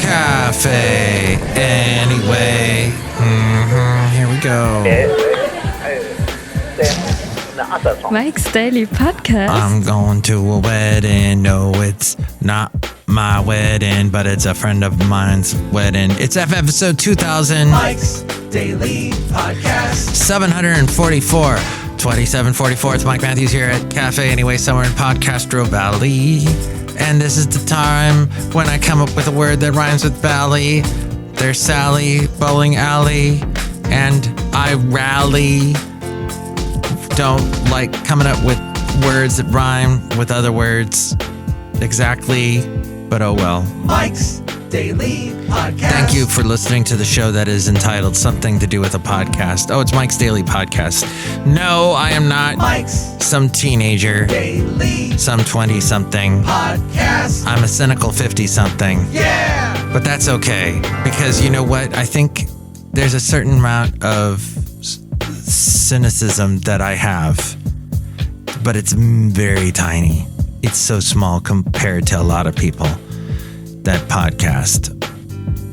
Café Anyway. Here we go. Mike's Daily Podcast. I'm going to a wedding. No, it's not my wedding, but it's a friend of mine's wedding. It's episode 2000. Mike's Daily Podcast. 744. 2744. It's Mike Matthews here at Café Anyway, somewhere in Podcastro Valley. And this is the time when I come up with a word that rhymes with Valley. There's Sally, bowling alley, and I rally. Don't like coming up with words that rhyme with other words exactly, but oh well. Mike's Daily Podcast. Thank you for listening to the show that is entitled Something to Do with a Podcast. Oh, it's Mike's Daily Podcast. No, I am not Mike's some teenager, Daily some 20-something. Podcast. I'm a cynical 50-something. Yeah! But that's okay, because you know what? I think there's a certain amount of cynicism that I have, but it's very tiny. It's so small compared to a lot of people that podcast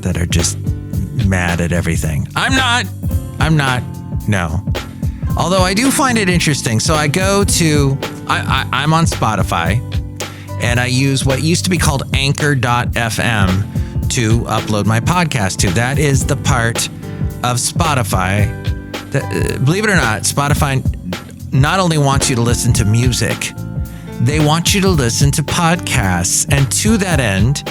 that are just mad at everything. I'm not, no. Although I do find it interesting. So I go to, I'm on Spotify, and I use what used to be called Anchor.fm to upload my podcast to. That is the part of Spotify that, believe it or not, Spotify not only wants you to listen to music, they want you to listen to podcasts. And to that end,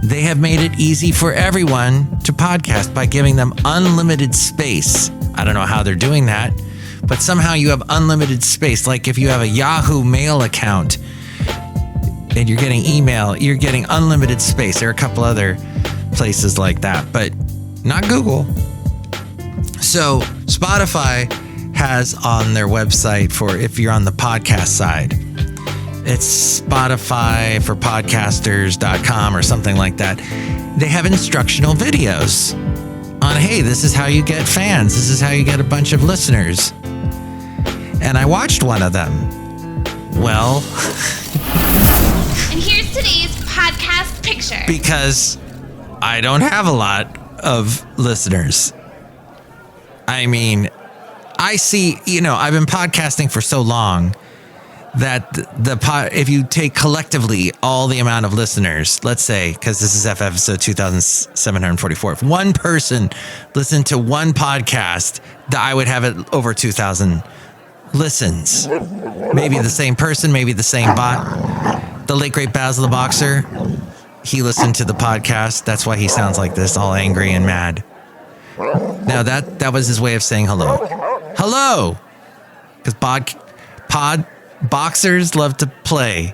they have made it easy for everyone to podcast by giving them unlimited space. I don't know how they're doing that, but somehow you have unlimited space. Like if you have a Yahoo Mail account and you're getting email, you're getting unlimited space. There are a couple other places like that, but not Google. So Spotify has on their website, for if you're on the podcast side, it's Spotify for podcasters.com or something like that. They have instructional videos on, hey, this is how you get fans. This is how you get a bunch of listeners. And I watched one of them. Well. And here's today's podcast picture. Because I don't have a lot of listeners. I mean, I see, I've been podcasting for so long that if you take collectively all the amount of listeners, let's say, because this is episode 2744, if one person listened to one podcast, I would have it over 2,000 listens. Maybe the same person, maybe the same bot. The late great Basil the Boxer, he listened to the podcast. That's why he sounds like this, all angry and mad. Now that was his way of saying hello. Hello, because boxers love to play.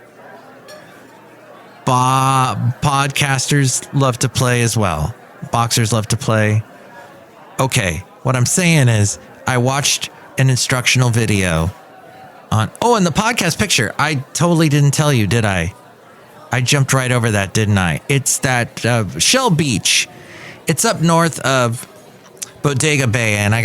Podcasters love to play as well. Boxers love to play. Okay, what I'm saying is I watched an instructional video on... Oh, and the podcast picture. I totally didn't tell you, did I? I jumped right over that, didn't I? It's that Shell Beach. It's up north of Bodega Bay, and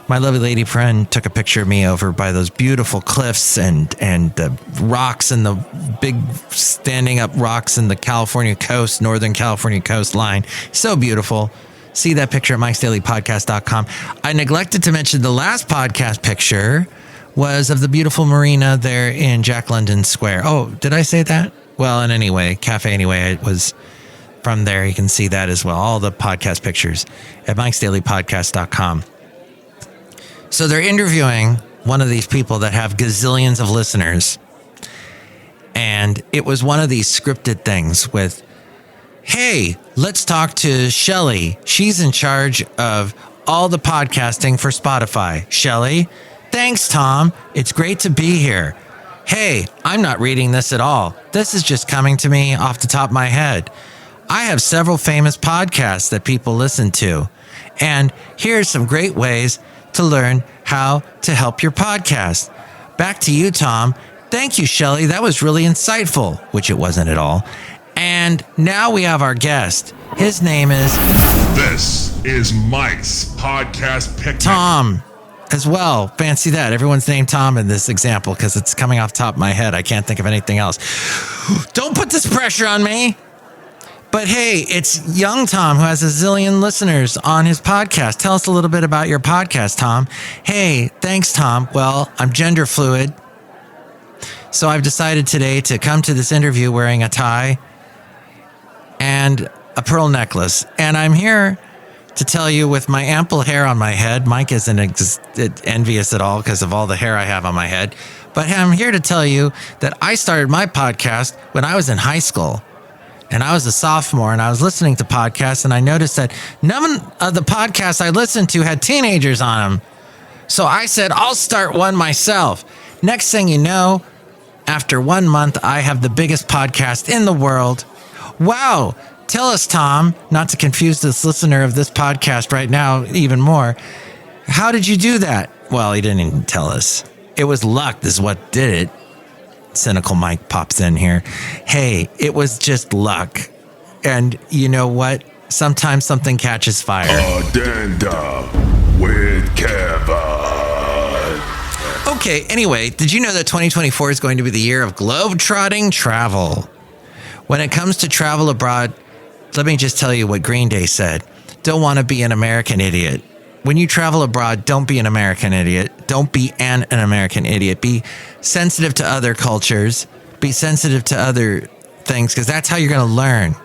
my lovely lady friend took a picture of me over by those beautiful cliffs and the rocks and the big standing up rocks in the California coast, Northern California coastline. So beautiful. See that picture at mikesdailypodcast.com. I neglected to mention the last podcast picture was of the beautiful marina there in Jack London Square. Oh, did I say that? Well, and anyway, Café Anyway, it was from there. You can see that as well. All the podcast pictures at mikesdailypodcast.com. So they're interviewing one of these people that have gazillions of listeners. And it was one of these scripted things with, hey, let's talk to Shelly. She's in charge of all the podcasting for Spotify. Shelly, thanks, Tom. It's great to be here. Hey, I'm not reading this at all. This is just coming to me off the top of my head. I have several famous podcasts that people listen to. And here's some great ways to learn how to help your podcast. Back to you, Tom. Thank you, Shelly. That was really insightful, which it wasn't at all. And now we have our guest. His name is... This is Mike's Podcast Picnic. Tom as well. Fancy that. Everyone's named Tom in this example because it's coming off the top of my head. I can't think of anything else. Don't put this pressure on me. But hey, it's young Tom who has a zillion listeners on his podcast. Tell us a little bit about your podcast, Tom. Hey, thanks, Tom. Well, I'm gender fluid. So I've decided today to come to this interview wearing a tie and a pearl necklace. And I'm here to tell you with my ample hair on my head. Mike isn't envious at all because of all the hair I have on my head. But I'm here to tell you that I started my podcast when I was in high school. And I was a sophomore, and I was listening to podcasts, and I noticed that none of the podcasts I listened to had teenagers on them. So I said, I'll start one myself. Next thing you know, after 1 month, I have the biggest podcast in the world. Wow. Tell us, Tom, not to confuse this listener of this podcast right now even more. How did you do that? Well, he didn't even tell us. It was luck is what did it. Cynical Mike pops in here. Hey, it was just luck. And you know what? Sometimes something catches fire. Addenda with Kevin. Okay, anyway, did you know that 2024 is going to be the year of globe-trotting travel? When it comes to travel abroad, let me just tell you what Green Day said. Don't want to be an American idiot. When you travel abroad, don't be an American idiot. Don't be an American idiot. Be sensitive to other cultures. Be sensitive to other things, because that's how you're going to learn.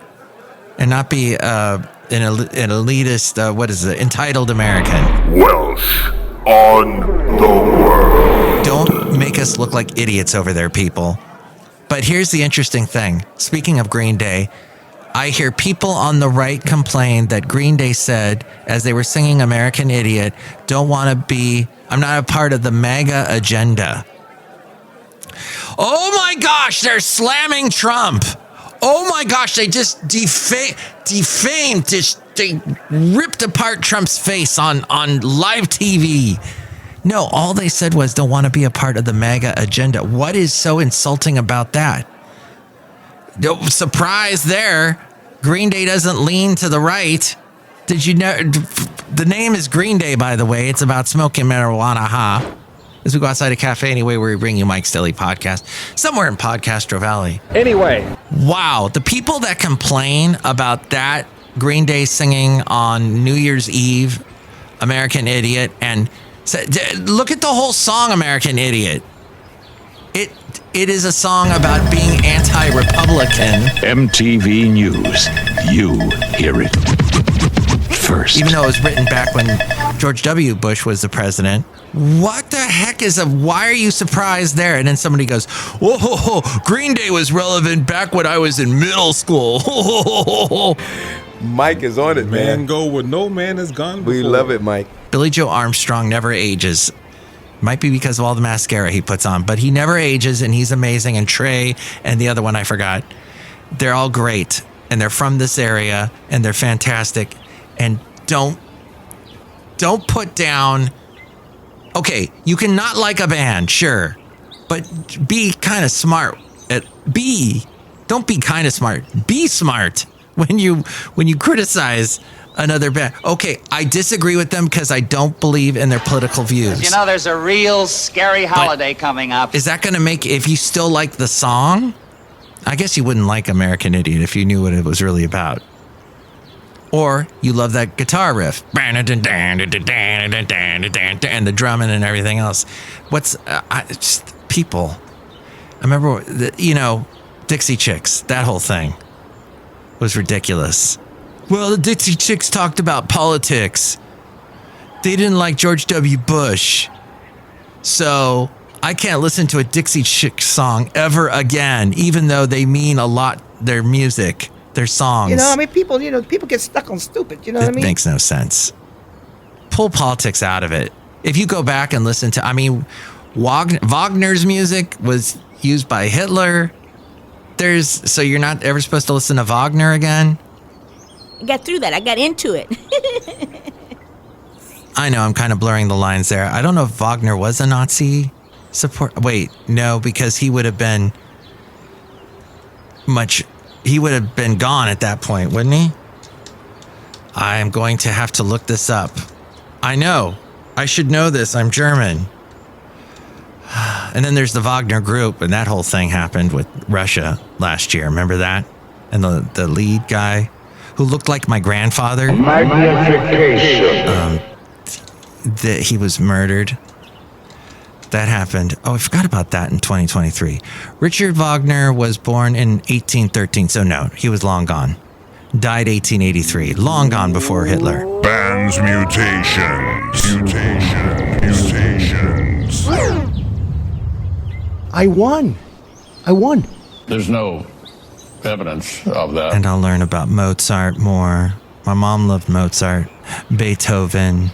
And not be an elitist, entitled American. Welsh on the world. Don't make us look like idiots over there, people. But here's the interesting thing. Speaking of Green Day, I hear people on the right complain that Green Day said, as they were singing American Idiot, I'm not a part of the MAGA agenda. Oh my gosh, they're slamming Trump. Oh my gosh, they just defamed, they ripped apart Trump's face on live TV. No, all they said was don't want to be a part of the MAGA agenda. What is so insulting about that? No surprise there. Green Day doesn't lean to the right. Did you know? The name is Green Day, by the way. It's about smoking marijuana, As we go outside a Café Anyway, where we bring you Mike's Daily Podcast, somewhere in Podcastro Valley. Anyway. Wow. The people that complain about that Green Day singing on New Year's Eve, American Idiot, and look at the whole song, American Idiot. It is a song about being anti-Republican. MTV News. You hear it first. Even though it was written back when George W. Bush was the president. What the heck why are you surprised there? And then somebody goes, whoa, Green Day was relevant back when I was in middle school. Mike is on it, man. Man go where no man has gone before. We love it, Mike. Billy Joe Armstrong never ages. Might be because of all the mascara he puts on, but he never ages, and he's amazing. And Trey and the other one I forgot, they're all great, and they're from this area, and they're fantastic. And don't put down. Okay, you can not like a band, sure, but be kind of smart. Don't be kind of smart. Be smart when you criticize another band. Okay, I disagree with them because I don't believe in their political views. You know, there's a real scary holiday coming up. Is that going to make, if you still like the song, I guess you wouldn't like American Idiot if you knew what it was really about. Or you love that guitar riff and the drumming and everything else. Just people. I remember, Dixie Chicks, that whole thing was ridiculous. Well, the Dixie Chicks talked about politics. They didn't like George W. Bush. So I can't listen to a Dixie Chicks song ever again, even though they mean a lot, their music, their songs. People get stuck on stupid, what I mean? It makes no sense. Pull politics out of it. If you go back and listen to, Wagner's music was used by Hitler. So you're not ever supposed to listen to Wagner again? I got through that. I got into it. I know, I'm kind of blurring the lines there. I don't know if Wagner was a Nazi support. Wait, no, because he would have been gone at that point, wouldn't he? I'm going to have to look this up. I know. I should know this. I'm German. And then there's the Wagner Group, and that whole thing happened with Russia last year. Remember that? and the lead guy who looked like my grandfather. Magnification. That he was murdered. That happened. Oh, I forgot about that in 2023. Richard Wagner was born in 1813, so no, he was long gone. Died 1883, long gone before Hitler. Band's mutations. Mutations. I won. There's no evidence of that. And I'll learn about Mozart more. My mom loved Mozart, Beethoven,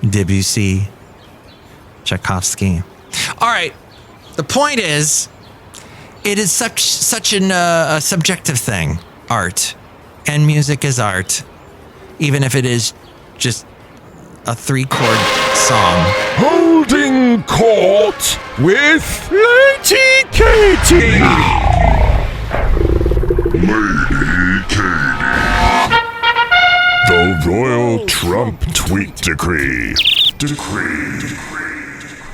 Debussy, Tchaikovsky. All right. The point is, it is such a subjective thing, art. And music is art, even if it is just a 3-chord song. Holding court with Lady Katie. Lady Katie. The Royal Trump Tweet Decree.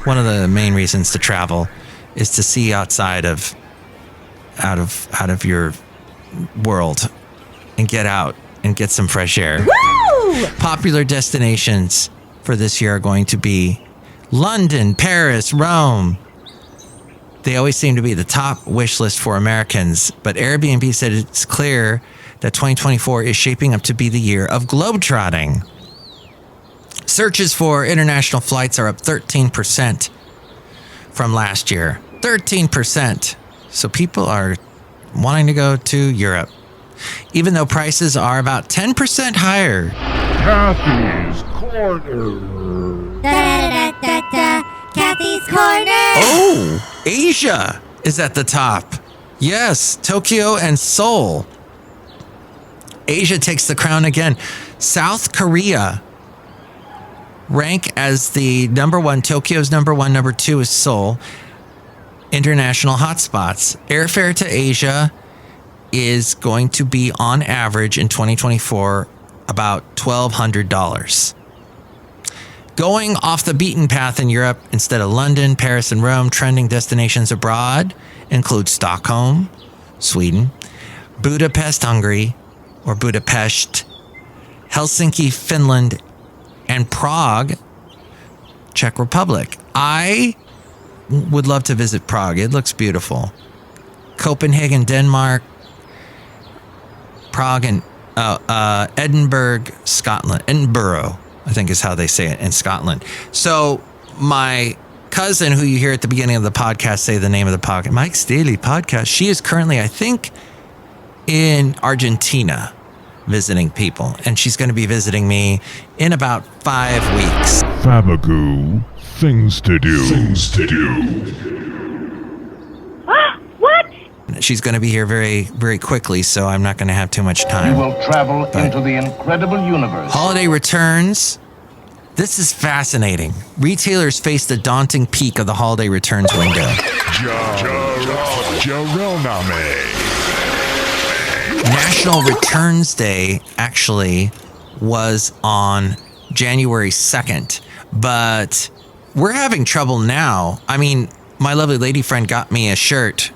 One of the main reasons to travel is to see outside of your world and get out and get some fresh air. Woo! Popular destinations for this year are going to be London, Paris, Rome. They always seem to be the top wish list for Americans, but Airbnb said it's clear that 2024 is shaping up to be the year of globetrotting. Searches for international flights are up 13% from last year. 13%. So people are wanting to go to Europe, even though prices are about 10% higher. Kathy's Corner. Kathy's Corner. Oh, Asia is at the top. Yes, Tokyo and Seoul. Asia takes the crown again. South Korea rank as the number one. Tokyo's number one. Number two is Seoul. International hotspots. Airfare to Asia is going to be on average in 2024 about $1,200. Going off the beaten path in Europe, instead of London, Paris, and Rome, trending destinations abroad include Stockholm, Sweden, Budapest, Hungary, or Budapest, Helsinki, Finland, and Prague, Czech Republic. I would love to visit Prague. It looks beautiful. Copenhagen, Denmark, Prague, and Edinburgh, Scotland. Edinburgh, I think is how they say it in Scotland. So my cousin, who you hear at the beginning of the podcast say the name of the podcast, Mike's Daily Podcast, she is currently, I think, in Argentina visiting people. And she's going to be visiting me in about 5 weeks. Famagoo. Things to do. What? She's going to be here very, very quickly, so I'm not going to have too much time. You will travel into the incredible universe. Holiday returns. This is fascinating. Retailers face the daunting peak of the holiday returns window. National Returns Day actually was on January 2nd, but we're having trouble now. I mean, my lovely lady friend got me a shirt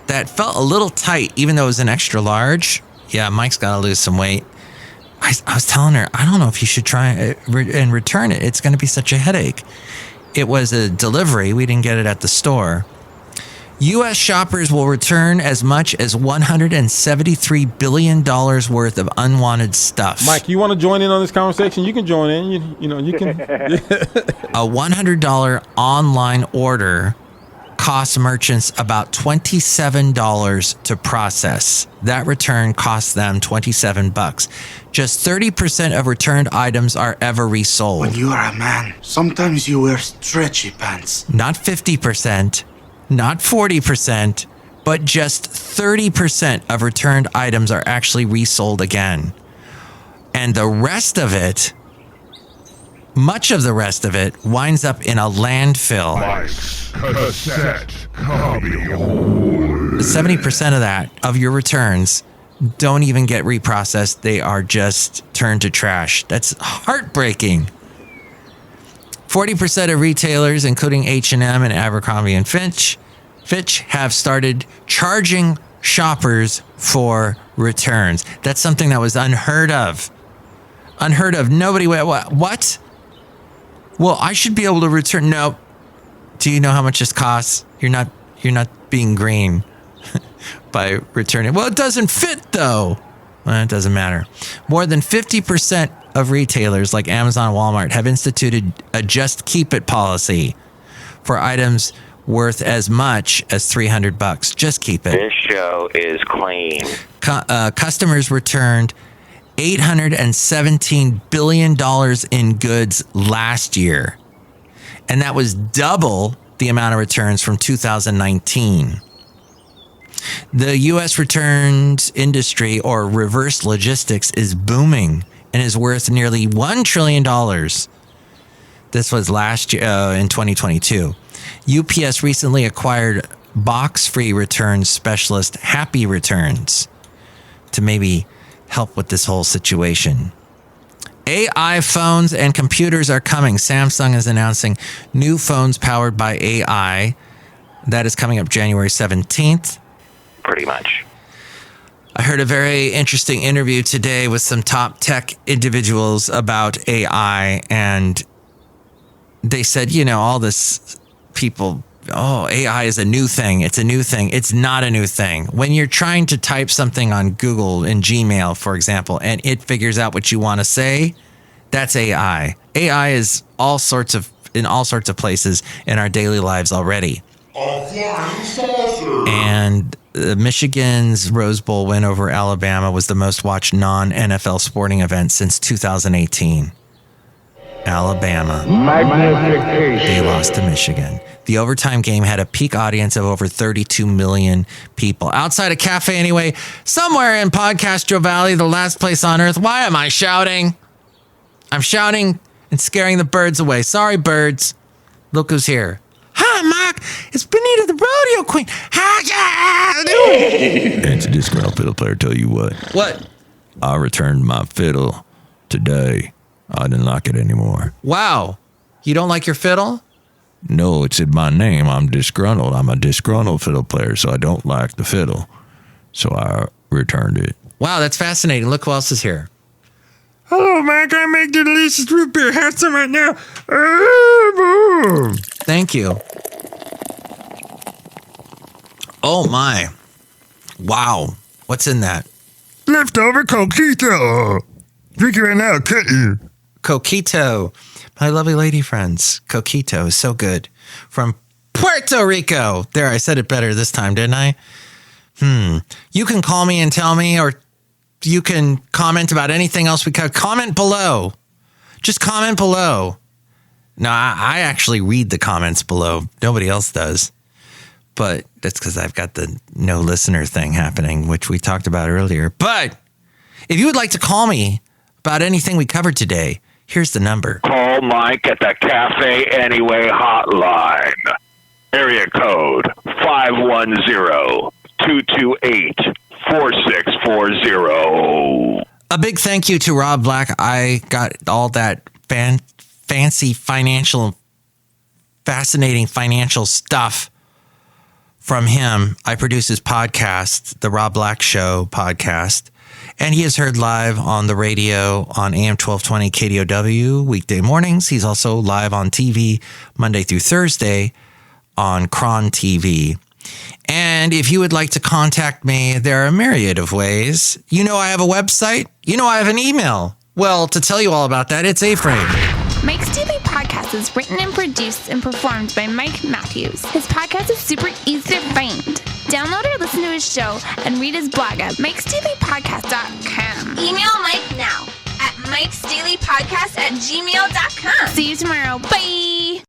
that felt a little tight, even though it was an extra large. Yeah, Mike's got to lose some weight. I was telling her, I don't know if you should try it and return it. It's going to be such a headache. It was a delivery. We didn't get it at the store. U.S. shoppers will return as much as $173 billion worth of unwanted stuff. Mike, you want to join in on this conversation? You can join in. You can. A $100 online order costs merchants about $27 to process. That return costs them $27. Just 30% of returned items are ever resold. When you are a man, sometimes you wear stretchy pants. Not 50%, not 40%, but just 30% of returned items are actually resold again. And the rest of it, much of the rest of it, winds up in a landfill. Cassette copy. 70% of that, of your returns, don't even get reprocessed. They are just turned to trash. That's heartbreaking. 40% of retailers, including H&M and Abercrombie and Fitch, have started charging shoppers for returns. That's something that was unheard of. Unheard of. Nobody went, what? Well, I should be able to return. No. Do you know how much this costs? You're not being green by returning. Well, it doesn't fit though. Well, it doesn't matter. More than 50% of retailers like Amazon and Walmart have instituted a just keep it policy for items worth as much as $300. Just keep it. This show is clean. Customers returned $817 billion in goods last year. And that was double the amount of returns from 2019. The U.S. returns industry, or reverse logistics, is booming and is worth nearly $1 trillion. This was last year in 2022. UPS recently acquired box-free returns specialist Happy Returns to maybe help with this whole situation. AI phones and computers are coming. Samsung is announcing new phones powered by AI. That is coming up January 17th. Pretty much. I heard a very interesting interview today with some top tech individuals about AI, and they said, all this people, AI is a new thing. It's a new thing. It's not a new thing. When you're trying to type something on Google in Gmail, for example, and it figures out what you want to say, that's AI. AI is in all sorts of places in our daily lives already. And Michigan's Rose Bowl win over Alabama was the most watched non-NFL sporting event since 2018. Alabama. They lost to Michigan. The overtime game had a peak audience of over 32 million people. Outside of Café Anyway, somewhere in Podcastro Valley, the last place on earth. Why am I shouting? I'm shouting and scaring the birds away. Sorry, birds. Look who's here. Hi, Mark. It's Benita, the rodeo queen. How you doing? It's a Disgruntled Fiddle Player. Tell you what. What? I returned my fiddle today. I didn't like it anymore. Wow. You don't like your fiddle? No, it said my name. I'm disgruntled. I'm a disgruntled fiddle player, so I don't like the fiddle. So I returned it. Wow, that's fascinating. Look who else is here. Hello, man. Can I make the delicious root beer? Have some right now. Thank you. Oh, my. Wow. What's in that? Leftover coquito. Drink it right now. Cut you. Coquito. My lovely lady friends. Coquito is so good. From Puerto Rico. There, I said it better this time, didn't I? You can call me and tell me, or you can comment about anything else we could. Comment below. Just comment below. No, I actually read the comments below. Nobody else does. But that's because I've got the no listener thing happening, which we talked about earlier. But if you would like to call me about anything we covered today, here's the number. Call Mike at the Café Anyway hotline. Area code 510-228-4640. A big thank you to Rob Black. I got all that fancy fascinating financial stuff from him. I produce his podcast, The Rob Black Show podcast. And he is heard live on the radio on AM 1220 KDOW weekday mornings. He's also live on TV Monday through Thursday on Cron TV. And if you would like to contact me, there are a myriad of ways. I have a website. I have an email. Well, to tell you all about that, it's A-Frame. Mike's Daily Podcast is written and produced and performed by Mike Matthews. His podcast is super easy to find. Download or listen to his show and read his blog at mikesdailypodcast.com. Email Mike now at mikesdailypodcast@gmail.com. See you tomorrow. Bye.